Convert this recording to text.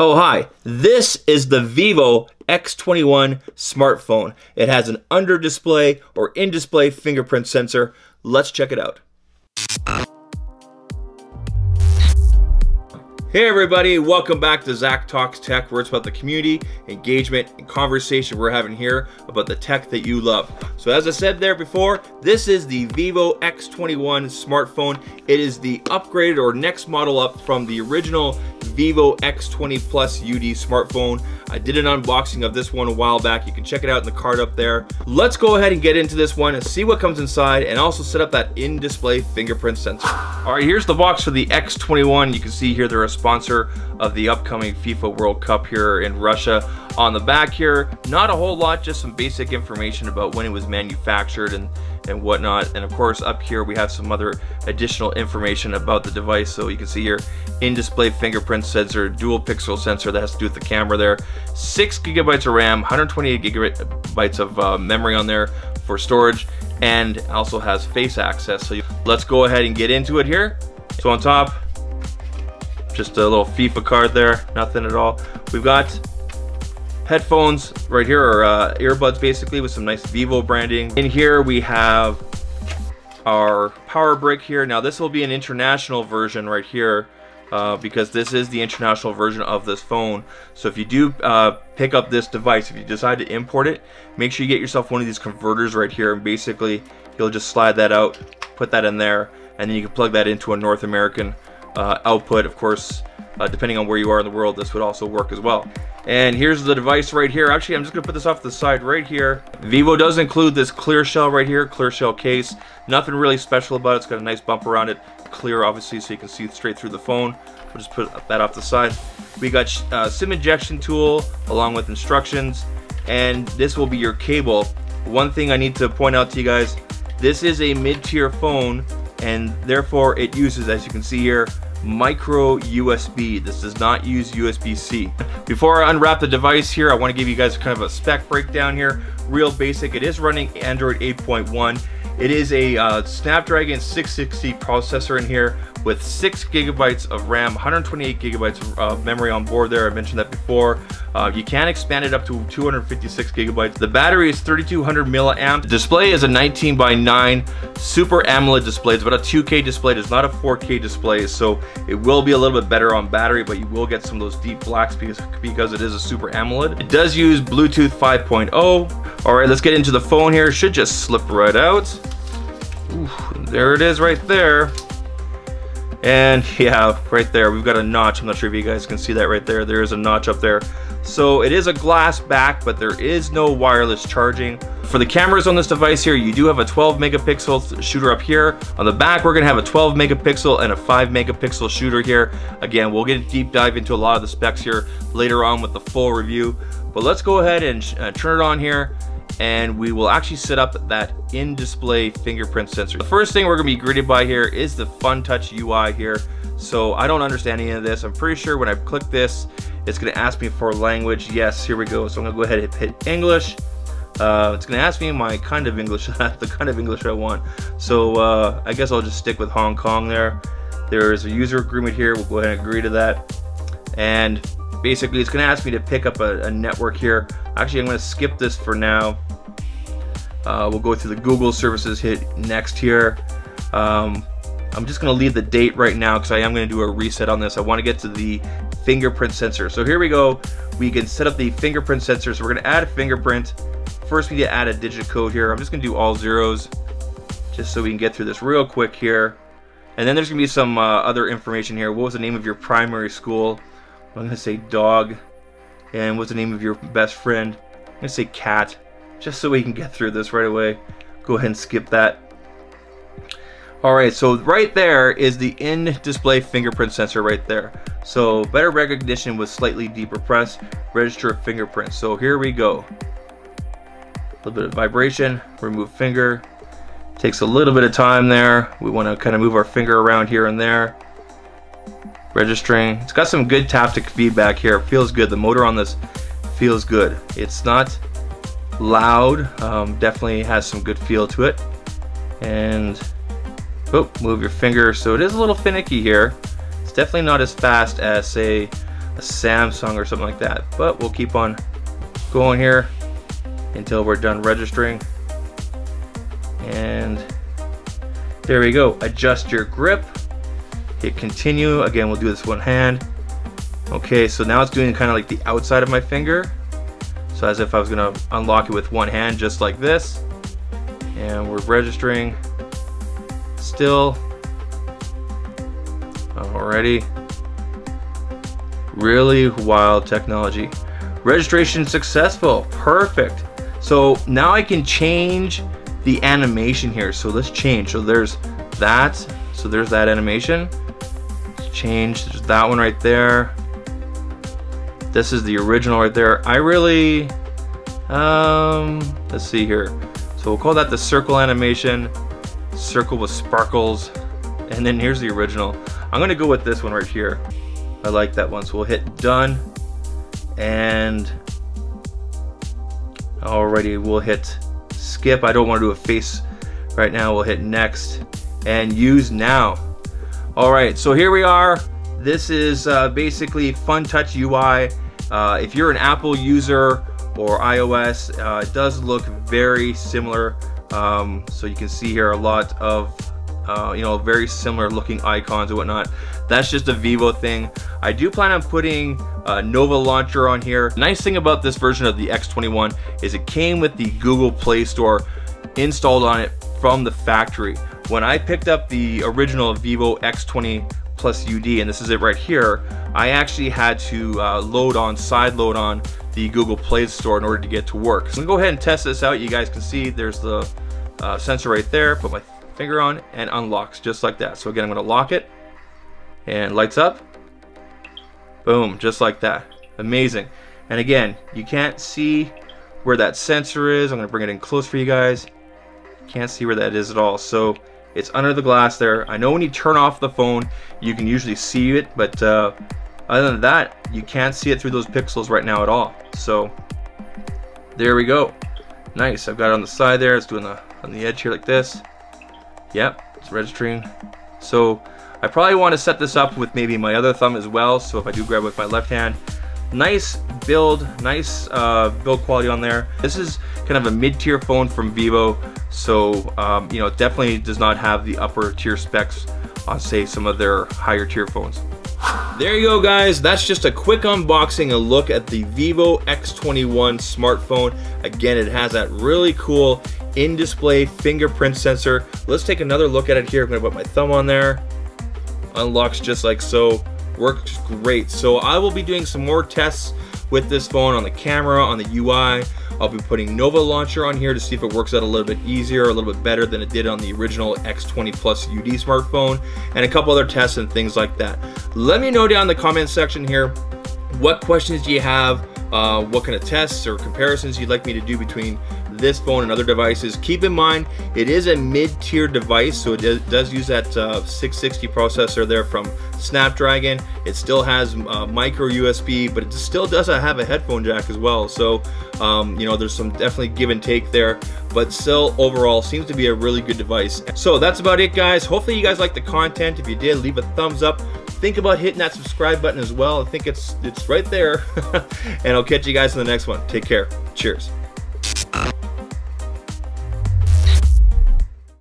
Oh hi, this is the Vivo X21 smartphone. It has an under display or in display fingerprint sensor. Let's check it out. Hey everybody, welcome back to Zach Talks Tech, where it's about the community, engagement, and conversation we're having here about the tech that you love. So as I said there before, this is the Vivo X21 smartphone. It is the upgraded or next model up from the original Vivo X20 Plus UD smartphone. I did an unboxing of this one a while back. You can check it out in the card up there. Let's go ahead and get into this one and see what comes inside and also set up that in-display fingerprint sensor. All right, here's the box for the X21. You can see here they're a sponsor of the upcoming FIFA World Cup here in Russia. On the back here, not a whole lot, just some basic information about when it was manufactured and whatnot. And of course up here we have some other additional information about the device. So you can see here, in-display fingerprint sensor, dual pixel sensor that has to do with the camera there, 6 gigabytes of RAM, 128 gigabytes of memory on there for storage, and also has face access. So let's go ahead and get into it here. So on top, just a little FIFA card there, nothing at all. We've got headphones right here, or earbuds basically, with some nice Vivo branding. In here we have our power brick here. Now this will be an international version right here, because this is the international version of this phone. So if you do pick up this device, if you decide to import it, make sure you get yourself one of these converters right here, and basically you'll just slide that out, put that in there, and then you can plug that into a North American output. Of course, depending on where you are in the world, this would also work as well. And here's the device right here. Actually, I'm just gonna put this off to the side right here. Vivo does include this clear shell right here, clear shell case. Nothing really special about it. It's got a nice bump around it, clear obviously, so you can see straight through the phone. We'll just put that off the side. We got SIM injection tool along with instructions, and this will be your cable. One thing I need to point out to you guys, this is a mid-tier phone, and therefore it uses, as you can see here, micro USB. This does not use USB-C. Before I unwrap the device here, I want to give you guys kind of a spec breakdown here, real basic. It is running Android 8.1. It is a Snapdragon 660 processor in here with 6 gigabytes of RAM, 128 gigabytes of memory on board there. I mentioned that before. You can expand it up to 256 gigabytes. The battery is 3200 milliamp. The display is a 19 by 9 Super AMOLED display. It's about a 2K display. It's not a 4K display, so it will be a little bit better on battery, but you will get some of those deep blacks because it is a Super AMOLED. It does use Bluetooth 5.0. All right, let's get into the phone here. It should just slip right out. Ooh, there it is right there. And yeah, right there we've got a notch. I'm not sure if you guys can see that right there. There is a notch up there. So it is a glass back, but there is no wireless charging. For the cameras on this device here, you do have a 12 megapixel shooter up here. On the back, we're gonna have a 12 megapixel and a 5 megapixel shooter here. Again, we'll get a deep dive into a lot of the specs here later on with the full review. But let's go ahead and turn it on here, and we will actually set up that in-display fingerprint sensor. The first thing we're gonna be greeted by here is the Funtouch UI here. So I don't understand any of this. I'm pretty sure when I click this, it's gonna ask me for language. Yes, here we go. So I'm gonna go ahead and hit English. It's gonna ask me my kind of English, the kind of English I want. So I guess I'll just stick with Hong Kong there. There is a user agreement here. We'll go ahead and agree to that. And basically it's gonna ask me to pick up a network here. Actually, I'm gonna skip this for now. We'll go through the Google services, hit next here. I'm just gonna leave the date right now because I am gonna do a reset on this. I wanna get to the fingerprint sensor. So here we go. We can set up the fingerprint sensor. So we're gonna add a fingerprint. First we need to add a digit code here. I'm just gonna do all zeros just so we can get through this real quick here. And then there's gonna be some other information here. What was the name of your primary school? I'm gonna say dog. And what's the name of your best friend? I'm gonna say cat, just so we can get through this right away. Go ahead and skip that. All right, so right there is the in-display fingerprint sensor right there. So better recognition with slightly deeper press, register a fingerprint. So here we go. A little bit of vibration, remove finger. Takes a little bit of time there. We wanna kind of move our finger around here and there. Registering. It's got some good taptic feedback here. It feels good. The motor on this feels good. It's not loud. Definitely has some good feel to it. And move your finger. So it is a little finicky here. It's definitely not as fast as, say, Samsung or something like that. But we'll keep on going here until we're done registering. And there we go. Adjust your grip. Hit continue. Again, we'll do this one hand. Okay, so now it's doing kind of like the outside of my finger. So as if I was gonna unlock it with one hand, just like this. And we're registering still. Alrighty. Really wild technology. Registration successful. Perfect. So now I can change the animation here. So let's change. So there's that. So there's that animation. Let's change. There's that one right there. This is the original right there. I really, let's see here. So we'll call that the circle animation. Circle with sparkles. And then here's the original. I'm gonna go with this one right here. I like that one. So we'll hit done. And already we'll hit skip. I don't want to do a face right now. We'll hit next and use now. All right, so here we are. This is basically Funtouch UI. If you're an Apple user or iOS, it does look very similar. So you can see here a lot of you know, very similar looking icons and whatnot. That's just a Vivo thing. I do plan on putting Nova Launcher on here. The nice thing about this version of the X21 is it came with the Google Play Store installed on it from the factory. When I picked up the original Vivo X20 Plus UD, and this is it right here, I actually had to side load on the Google Play Store in order to get to work. So I'm gonna go ahead and test this out. You guys can see there's the sensor right there. Put my finger on and unlocks just like that. So again, I'm gonna lock it and lights up. Boom, just like that. Amazing. And again, you can't see where that sensor is. I'm gonna bring it in close for you guys. Can't see where that is at all. So it's under the glass there. I know when you turn off the phone, you can usually see it, but other than that, you can't see it through those pixels right now at all. So there we go. Nice. I've got it on the side there. It's doing on the edge here like this. Yep, it's registering. So I probably want to set this up with maybe my other thumb as well. So if I do grab it with my left hand, nice build, nice build quality on there. This is kind of a mid-tier phone from Vivo. So you know, it definitely does not have the upper tier specs on, say, some of their higher tier phones. There you go, guys. That's just a quick unboxing, a look at the Vivo X21 smartphone. Again, it has that really cool in-display fingerprint sensor. Let's take another look at it here. I'm gonna put my thumb on there. Unlocks just like so. Works great. So I will be doing some more tests with this phone on the camera, on the UI. I'll be putting Nova Launcher on here to see if it works out a little bit easier, a little bit better than it did on the original X20 Plus UD smartphone, and a couple other tests and things like that. Let me know down in the comment section here, what questions do you have, what kind of tests or comparisons you'd like me to do between this phone and other devices. Keep in mind, it is a mid-tier device, so it does use that 660 processor there from Snapdragon. It still has micro USB, but it still does have a headphone jack as well. So you know, there's some definitely give and take there, but still overall seems to be a really good device. So that's about it, guys. Hopefully you guys liked the content. If you did, leave a thumbs up. Think about hitting that subscribe button as well. I think it's right there. And I'll catch you guys in the next one. Take care. Cheers.